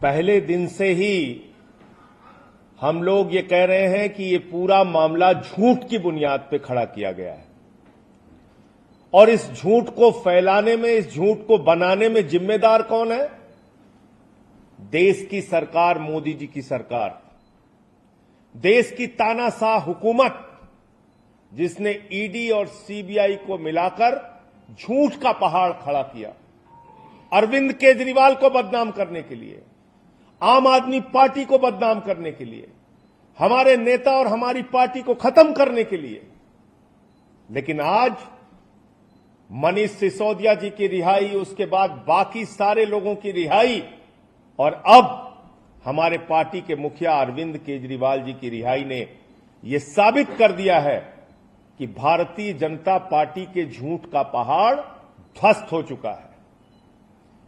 पहले दिन से ही हम लोग ये कह रहे हैं कि ये पूरा मामला झूठ की बुनियाद पर खड़ा किया गया है और इस झूठ को फैलाने में, इस झूठ को बनाने में जिम्मेदार कौन है? देश की सरकार, मोदी जी की सरकार, देश की तानाशाह हुकूमत, जिसने ईडी और सीबीआई को मिलाकर झूठ का पहाड़ खड़ा किया अरविंद केजरीवाल को बदनाम करने के लिए, आम आदमी पार्टी को बदनाम करने के लिए, हमारे नेता और हमारी पार्टी को खत्म करने के लिए। लेकिन आज मनीष सिसोदिया जी की रिहाई, उसके बाद बाकी सारे लोगों की रिहाई और अब हमारे पार्टी के मुखिया अरविंद केजरीवाल जी की रिहाई ने यह साबित कर दिया है कि भारतीय जनता पार्टी के झूठ का पहाड़ ध्वस्त हो चुका है।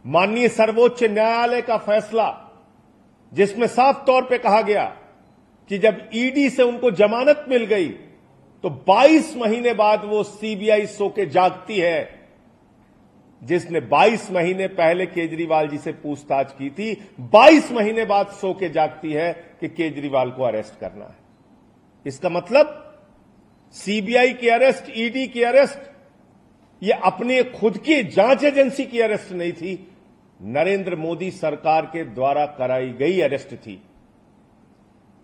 माननीय सर्वोच्च न्यायालय का फैसला, जिसमें साफ तौर पे कहा गया कि जब ईडी से उनको जमानत मिल गई तो 22 महीने बाद वो सीबीआई सो के जागती है, जिसने 22 महीने पहले केजरीवाल जी से पूछताछ की थी, 22 महीने बाद सो के जागती है कि केजरीवाल को अरेस्ट करना है। इसका मतलब सीबीआई की अरेस्ट, ईडी की अरेस्ट, ये अपने खुद की जांच एजेंसी की अरेस्ट नहीं थी, नरेंद्र मोदी सरकार के द्वारा कराई गई अरेस्ट थी।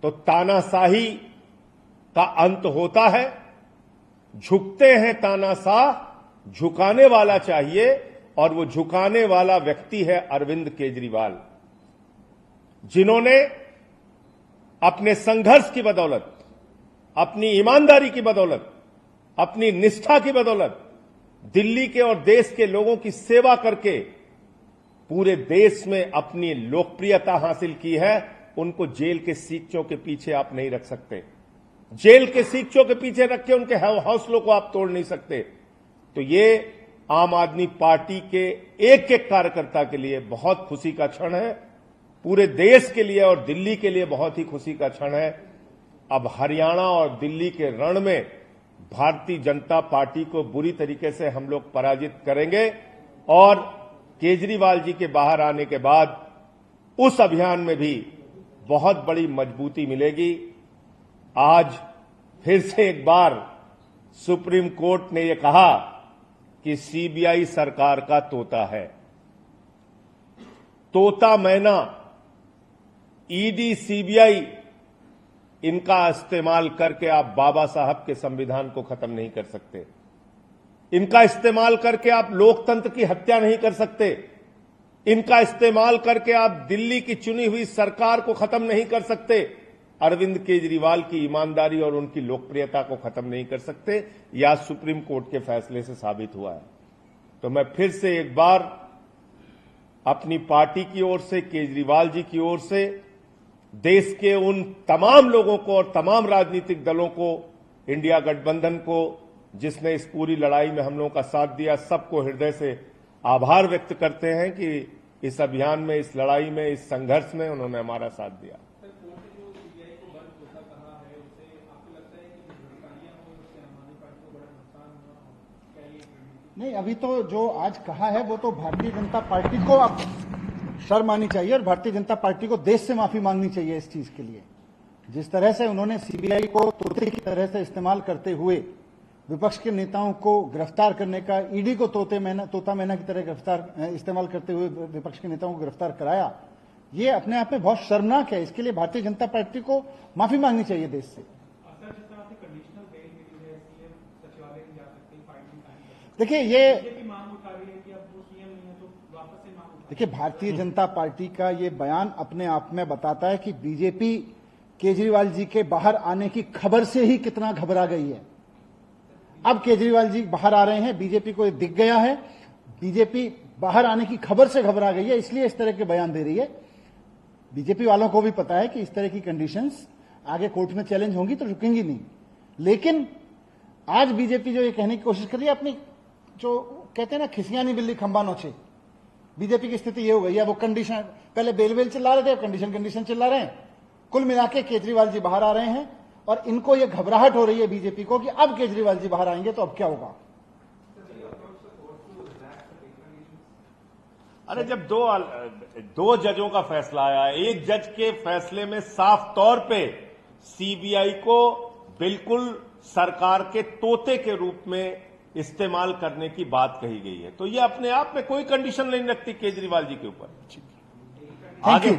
तो तानाशाही का अंत होता है, झुकते हैं तानाशाह, झुकाने वाला चाहिए और वो झुकाने वाला व्यक्ति है अरविंद केजरीवाल, जिन्होंने अपने संघर्ष की बदौलत, अपनी ईमानदारी की बदौलत, अपनी निष्ठा की बदौलत दिल्ली के और देश के लोगों की सेवा करके पूरे देश में अपनी लोकप्रियता हासिल की है। उनको जेल के सीखचों के पीछे आप नहीं रख सकते, जेल के सीखचों के पीछे रख के उनके हौसलों को आप तोड़ नहीं सकते। तो ये आम आदमी पार्टी के एक एक कार्यकर्ता के लिए बहुत खुशी का क्षण है, पूरे देश के लिए और दिल्ली के लिए बहुत ही खुशी का क्षण है। अब हरियाणा और दिल्ली के रण में भारतीय जनता पार्टी को बुरी तरीके से हम लोग पराजित करेंगे और केजरीवाल जी के बाहर आने के बाद उस अभियान में भी बहुत बड़ी मजबूती मिलेगी। आज फिर से एक बार सुप्रीम कोर्ट ने यह कहा कि सीबीआई सरकार का तोता है। तोता मैना, ईडी, सीबीआई, इनका इस्तेमाल करके आप बाबा साहब के संविधान को खत्म नहीं कर सकते। इनका इस्तेमाल करके आप लोकतंत्र की हत्या नहीं कर सकते। इनका इस्तेमाल करके आप दिल्ली की चुनी हुई सरकार को खत्म नहीं कर सकते। अरविंद केजरीवाल की ईमानदारी और उनकी लोकप्रियता को खत्म नहीं कर सकते। यह सुप्रीम कोर्ट के फैसले से साबित हुआ है। तो मैं फिर से एक बार अपनी पार्टी की ओर से, केजरीवाल जी की ओर से, देश के उन तमाम लोगों को और तमाम राजनीतिक दलों को, इंडिया गठबंधन को, जिसने इस पूरी लड़ाई में हम लोगों का साथ दिया, सबको हृदय से आभार व्यक्त करते हैं कि इस अभियान में, इस लड़ाई में, इस संघर्ष में उन्होंने हमारा साथ दिया। नहीं, अभी तो जो आज कहा है वो तो भारतीय जनता पार्टी को अब शर्म आनी चाहिए और भारतीय जनता पार्टी को देश से माफी मांगनी चाहिए इस चीज के लिए। जिस तरह से उन्होंने सीबीआई को तोते की तरह से इस्तेमाल करते हुए विपक्ष के नेताओं को गिरफ्तार करने का, ईडी को तोता मैना की तरह इस्तेमाल करते हुए विपक्ष के नेताओं को गिरफ्तार कराया, ये अपने आप में बहुत शर्मनाक है। इसके लिए भारतीय जनता पार्टी को माफी मांगनी चाहिए देश से। देखिए, देखिए भारतीय जनता पार्टी का ये बयान अपने आप में बताता है कि बीजेपी केजरीवाल जी के बाहर आने की खबर से ही कितना घबरा गई है। अब केजरीवाल जी बाहर आ रहे हैं, बीजेपी को दिख गया है, बीजेपी बाहर आने की खबर से घबरा गई है, इसलिए इस तरह के बयान दे रही है। बीजेपी वालों को भी पता है कि इस तरह की कंडीशंस आगे कोर्ट में चैलेंज होंगी तो रुकेंगी नहीं। लेकिन आज बीजेपी जो ये कहने की कोशिश कर रही है, अपनी जो कहते हैं ना, खिसियानी बिल्ली खंबा नोचे, बीजेपी की स्थिति ये हो गई है। वो कंडीशन, पहले बेल चिल्ला रहे थे, अब कंडीशन चिल्ला रहे हैं। कुल मिला के केजरीवाल जी बाहर आ रहे हैं और इनको ये घबराहट हो रही है बीजेपी को कि अब केजरीवाल जी बाहर आएंगे तो अब क्या होगा। अरे जब दो जजों का फैसला आया, एक जज के फैसले में साफ तौर पे सीबीआई को बिल्कुल सरकार के तोते के रूप में इस्तेमाल करने की बात कही गई है, तो ये अपने आप में कोई कंडीशन नहीं रखती केजरीवाल जी के ऊपर। Thank you.